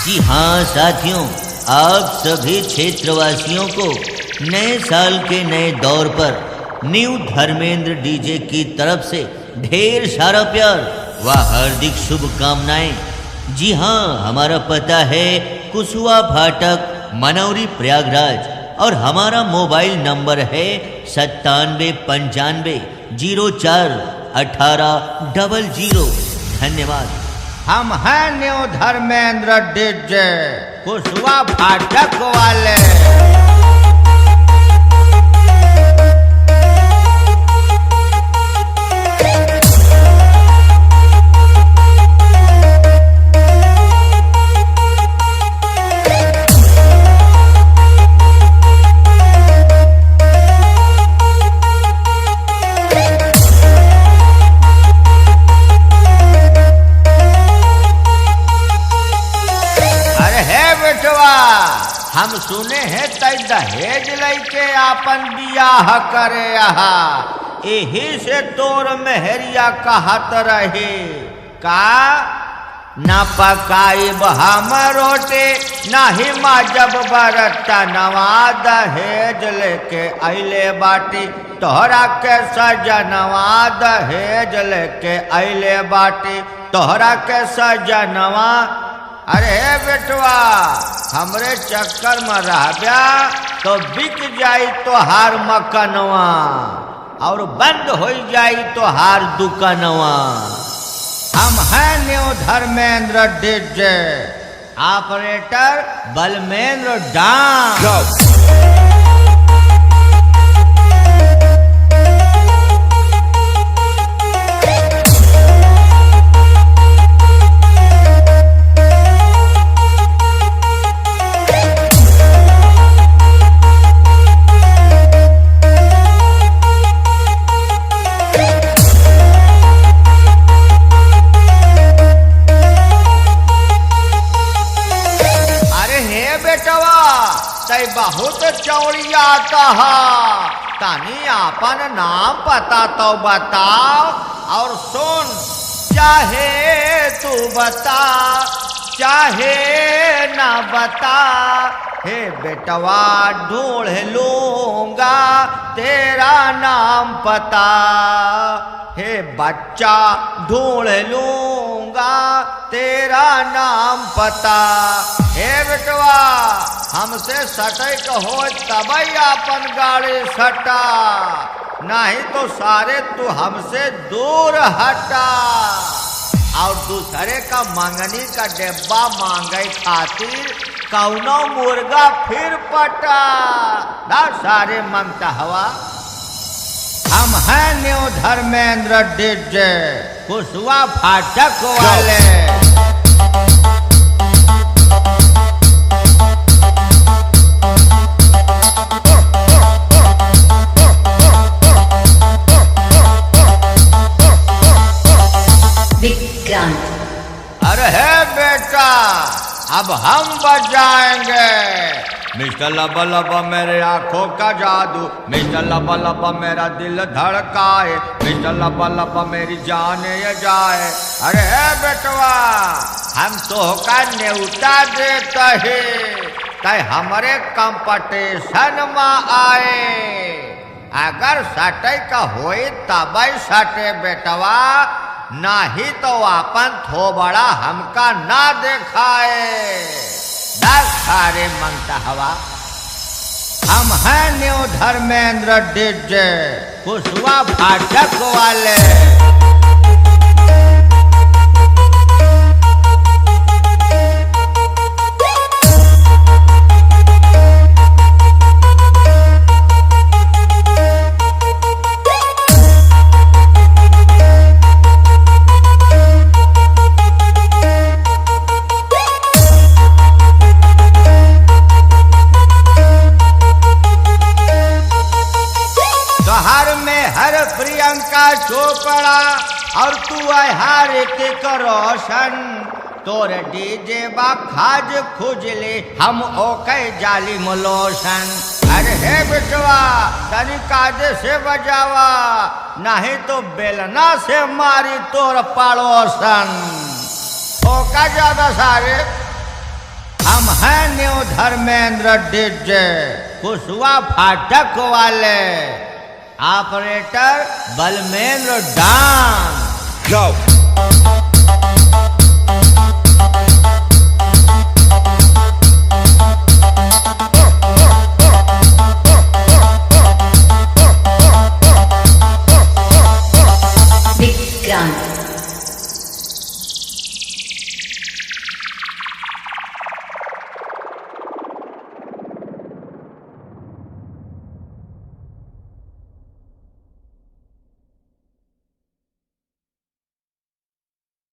जी हाँ साथियों, आप सभी क्षेत्रवासियों को नए साल के नए दौर पर न्यू धर्मेंद्र डीजे की तरफ से ढेर सारा प्यार व हार्दिक शुभकामनाएं। जी हाँ, हमारा पता है कुसुआ फाटक, मनौरी, प्रयागराज और हमारा मोबाइल नंबर है 9795041800। धन्यवाद। हम हैं न्यू धर्मेंद्र डीजे कुसुआ फाटक वाले। हम सुने हैं तई दहेज लैके आपन बियाह करे आहा, एही से तोर मेहरिया कहत रहे का न पकाइब हम रोटी नाही माजब बरता नवा। दहेज लेके अइले बाटी तोहरा के सजनवा, दहेज लेके अइले बाटी तोहरा के सजनवा। अरे बेटवा, हमरे चक्कर में रहब्या तो बिक जाई तोहार मकनवा और बंद हो जाई तोहार दुकानवा। हम हैं न्यू धर्मेंद्र डीजे, ऑपरेटर बलमेंद्र डांग। बहुत चौड़िया कहा, तनी आपन नाम पता तो बताओ और सुन, चाहे तू बता चाहे ना बता, हे बेटवा ढूंढ लूंगा तेरा नाम पता। हे बच्चा ढूंढ लूंगा तेरा नाम पता। हे बेटवा, हमसे सटक हो तबई अपन गाड़ी सटा, नहीं तो सारे तू हमसे दूर हटा। और दूसरे का मंगनी का डिब्बा मांगे खातिर कौनो मुर्गा फिर पटा ना, सारे मंगता हवा। हम हैं न्यू धर्मेंद्र डीजे कुसुआ फाटक वाले। अरे है बेटा, अब हम बजाएंगे मिस्टर लबा लबा मेरे आंखों का जादू, मिस्टर लबा लबा मेरा दिल धड़काए, मिस्टर लबा लबा मेरी जान ये जाए। अरे है बेटवा, हम तो का न्योता देते ही तय हमारे कंपटीशन में आए। अगर सटे का होई तब सटे बेटवा, नहीं तो अपन थोबड़ा हमका ना देखाए। सारे मंगता हवा। हम हैं न्यू धर्मेंद्र डीजे कुसुआ फाटक वाले। प्रियंका चोपड़ा और तू हार रोशन, तोर डीजे बा खाज खुजले हम ओके जाली मलोशन। अरे हे बिटवा, तनी काजे से बजावा, नहीं तो बेलना से मारी तोर पड़ोसन। ओका ज्यादा सारे हम हैं न्यू धर्मेंद्र डीजे कुशवा फाटक वाले, ऑपरेटर बलमेंद्र डांग। Go.